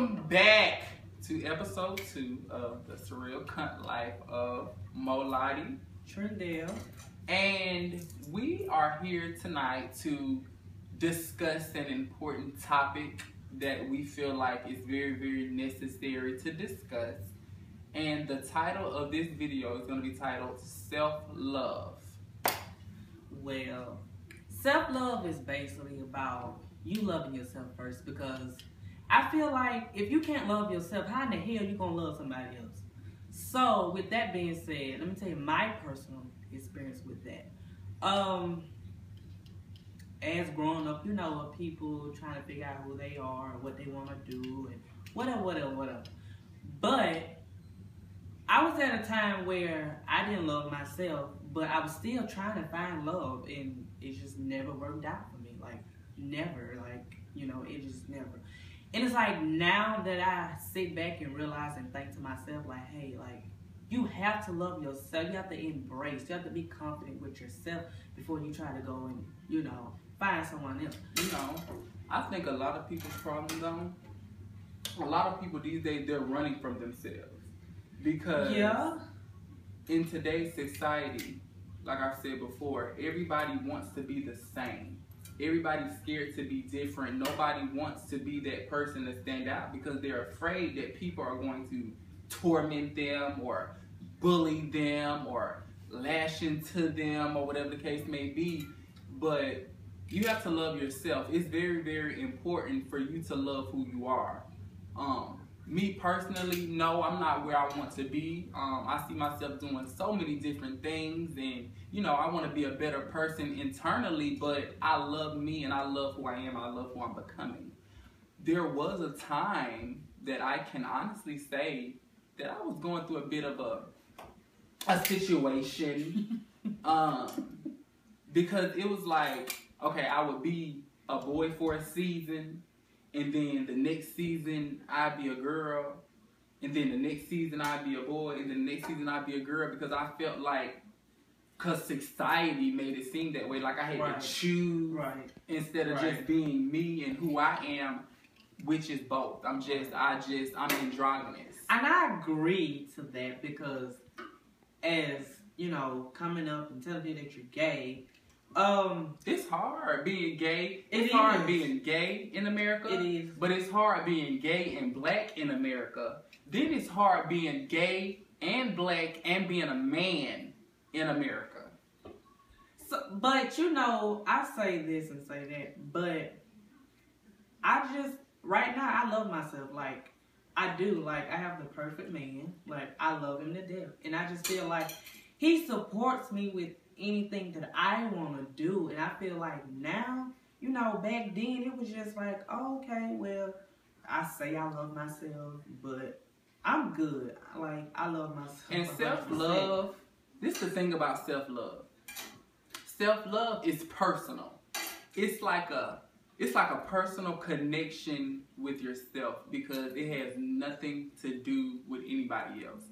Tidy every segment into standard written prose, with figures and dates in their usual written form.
Welcome back to episode 2 of the Surreal Cunt Life of Moladi Trindale. And we are here tonight to discuss an important topic that we feel like is very, very necessary to discuss. And the title of this video is going to be titled Self-Love. Well, self-love is basically about you loving yourself first, because I feel like if you can't love yourself, how in the hell you gonna love somebody else? So with that being said, let me tell you my personal experience with that. As growing up, you know, people trying to figure out who they are and what they want to do and whatever. But I was at a time where I didn't love myself, but I was still trying to find love, and it just never worked out for me. Like, never. Like, you know, it just never. And it's like, now that I sit back and realize and think to myself, like, hey, like, you have to love yourself. You have to embrace. You have to be confident with yourself before you try to go and, you know, find someone else. You know, I think a lot of people's problem, though, a lot of people these days, they're running from themselves. Because in today's society, like I said before, everybody wants to be the same. Everybody's scared to be different. Nobody wants to be that person to stand out because they're afraid that people are going to torment them or bully them or lash into them or whatever the case may be. But you have to love yourself. It's very, very important for you to love who you are. Me personally, no, I'm not where I want to be. I see myself doing so many different things, and you know, I want to be a better person internally, but I love me and I love who I am. I love who I'm becoming. There was a time that I can honestly say that I was going through a bit of a situation because it was like, okay, I would be a boy for a season, and then the next season, I'd be a girl. And then the next season, I'd be a boy. And then the next season, I'd be a girl. Because I felt like, because society made it seem that way. Like I had to choose instead of just being me and who I am, which is both. I'm androgynous. And I agree to that because as, you know, coming up and telling you that you're gay, it's hard being gay. It's hard being gay in America. It is. But it's hard being gay and black in America. Then it's hard being gay and black and being a man in America. So, but you know, I say this and say that, but I just, right now, I love myself. Like, I do. Like, I have the perfect man. Like, I love him to death. And I just feel like he supports me with anything that I want to do. And I feel like now, you know, back then it was just like, oh, okay, well, I say I love myself, but I'm good. Like, I love myself. And self-love, this is the thing about self-love. Self-love is personal. It's like a personal connection with yourself because it has nothing to do with anybody else.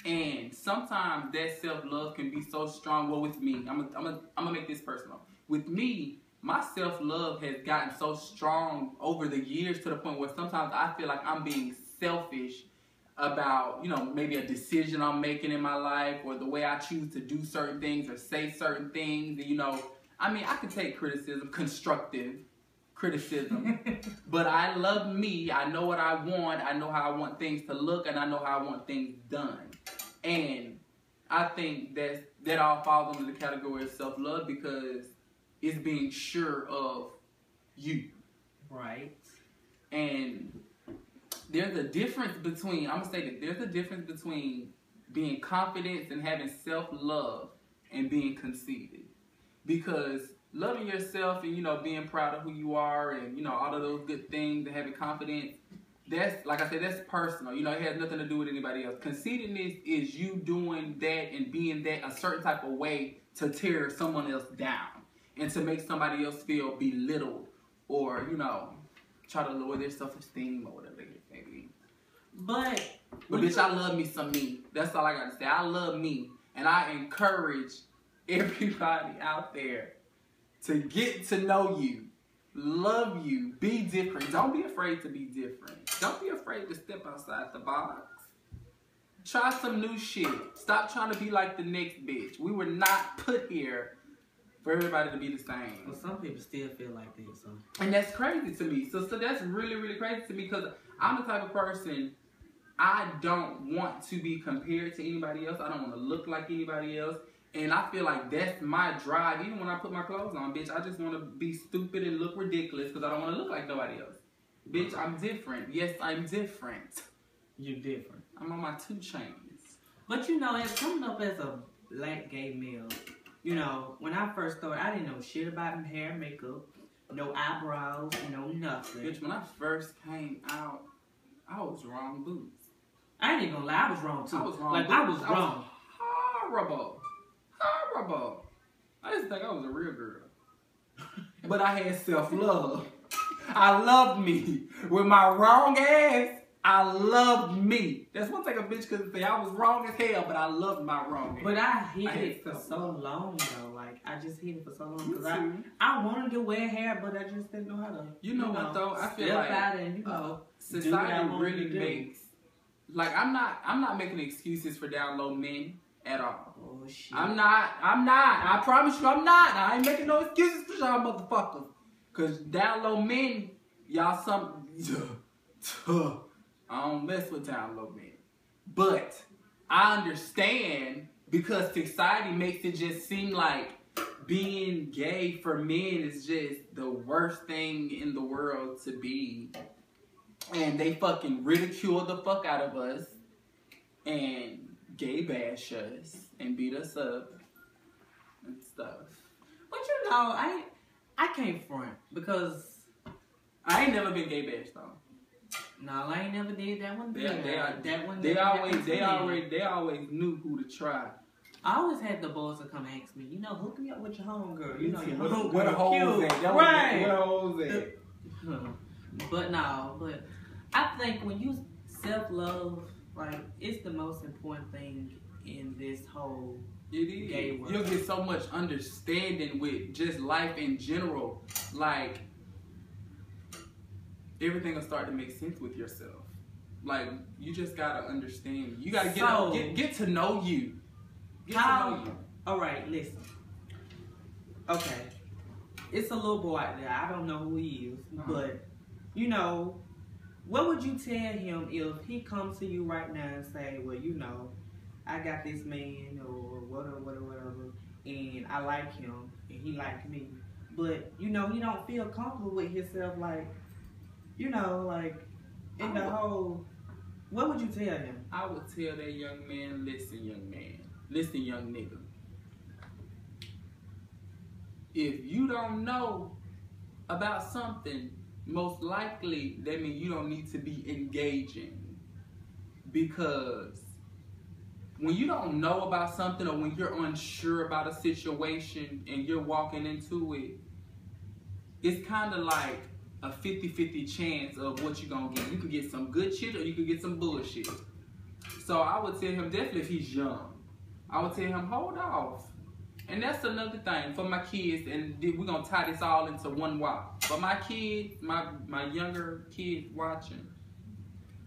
And sometimes that self-love can be so strong. Well, with me, I'm gonna make this personal. With me, my self-love has gotten so strong over the years to the point where sometimes I feel like I'm being selfish about, you know, maybe a decision I'm making in my life or the way I choose to do certain things or say certain things. And, you know, I mean, I can take criticism, constructive criticism, but I love me. I know what I want. I know how I want things to look, and I know how I want things done. And I think that all falls under the category of self-love because it's being sure of you. Right. And there's a difference between, I'm going to say that there's a difference between being confident and having self-love and being conceited. Because loving yourself and, you know, being proud of who you are and, you know, all of those good things and having confidence, that's, like I said, that's personal. You know, it has nothing to do with anybody else. Conceitedness is you doing that and being that a certain type of way to tear someone else down and to make somebody else feel belittled or, you know, try to lower their self-esteem or whatever it may be. But bitch, I love me some me. That's all I got to say. I love me. And I encourage everybody out there to get to know you love you. Be different. Don't be afraid to be different. Don't be afraid to step outside the box. Try some new shit. Stop trying to be like the next bitch. We were not put here for everybody to be the same. Well, some people still feel like that, so. And that's crazy to me. So that's really, really crazy to me because I'm the type of person, I don't want to be compared to anybody else. I don't want to look like anybody else. And I feel like that's my drive. Even when I put my clothes on, bitch, I just want to be stupid and look ridiculous because I don't want to look like nobody else. Bitch, I'm different. Yes, I'm different. You're different. I'm on my 2 chains. But you know, as coming up as a black gay male, you know, when I first started, I didn't know shit about hair and makeup, no eyebrows, no nothing. Bitch, when I first came out, I was wrong boots. I ain't even gonna lie, I was wrong too. I was wrong. Like, I was wrong. Horrible. Horrible. I just think I was a real girl. But I had self-love. I loved me. With my wrong ass, I loved me. That's one thing a bitch couldn't say. I was wrong as hell, but I loved my wrong ass. But I hid it for so long, though. Like, I just hid it for so long. Because I wanted to wear hair, but I just didn't know how to. You know what, though? I feel like out and, you know, society really makes... Like, I'm not making excuses for down low men at all. Oh, shit. I'm not. I promise you I'm not. I ain't making no excuses for y'all motherfuckers. Because down low men, y'all some... I don't mess with down low men. But I understand because society makes it just seem like being gay for men is just the worst thing in the world to be. And they fucking ridicule the fuck out of us and gay bash us and beat us up and stuff. But you know, I can't front because I ain't never been gay bashed though. No, I ain't never did that one. They always knew who to try. I always had the boys to come ask me, you know, hook me up with your homegirl. You know, your homegirl. Where the hoes at? Right. Where the hoes at? But I think when you self-love, like, it's the most important thing in this whole gay world. You'll get so much understanding with just life in general. Like, everything will start to make sense with yourself. Like, you just gotta understand. You gotta get to know you. Get to know you. All right, listen. Okay, it's a little boy out there. I don't know who he is, but you know, what would you tell him if he comes to you right now and say, well, you know, I got this man or whatever, and I like him and he like me, but you know, he don't feel comfortable with himself, like, you know, like, in the whole, what would you tell him? I would tell that young man, listen, young man. Listen, young nigga. If you don't know about something, most likely that means you don't need to be engaging. Because when you don't know about something or when you're unsure about a situation and you're walking into it, it's kind of like a 50-50 chance of what you're going to get. You can get some good shit or you can get some bullshit. So I would tell him, definitely if he's young, I would tell him, hold off. And that's another thing for my kids, and we're going to tie this all into one walk. But my kids, my younger kids watching,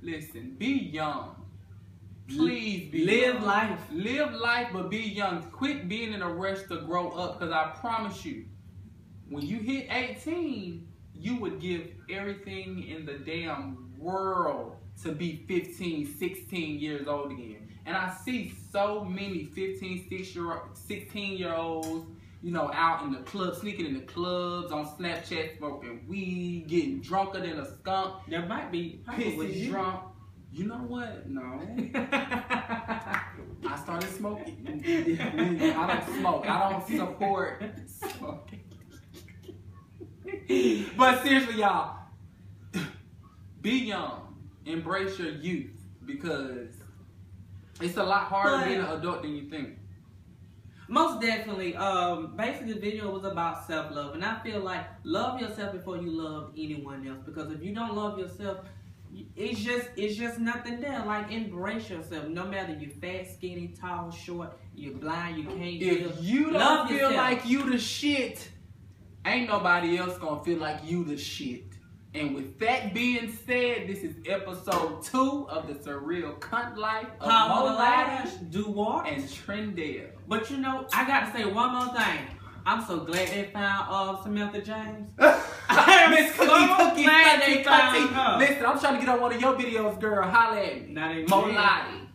listen, be young. Please be Live young. life. Live life, but be young. Quit being in a rush to grow up, because I promise you, when you hit 18, you would give everything in the damn world to be 15, 16 years old again. And I see so many 15, 16-year-olds, you know, out in the club, sneaking in the clubs, on Snapchat, smoking weed, getting drunker than a skunk. There might be pissy drunk. You know what? No. I started smoking. I don't smoke. I don't support smoking. But seriously, y'all, be young. Embrace your youth, because it's a lot harder being an adult than you think. Most definitely. Basically, the video was about self-love, and I feel like love yourself before you love anyone else. Because if you don't love yourself, it's just nothing there. Like, embrace yourself. No matter you're fat, skinny, tall, short, you're blind, you can't. If you don't feel like you the shit, ain't nobody else gonna feel like you the shit. And with that being said, this is episode 2 of the Surreal Cunt Life of Moladi, Duwart, and Trendale. But you know, I got to say one more thing. I'm so glad they found Samantha James. Miss Cookie, Cookie. Listen, I'm trying to get on one of your videos, girl. Holla at me. Not even Moladi.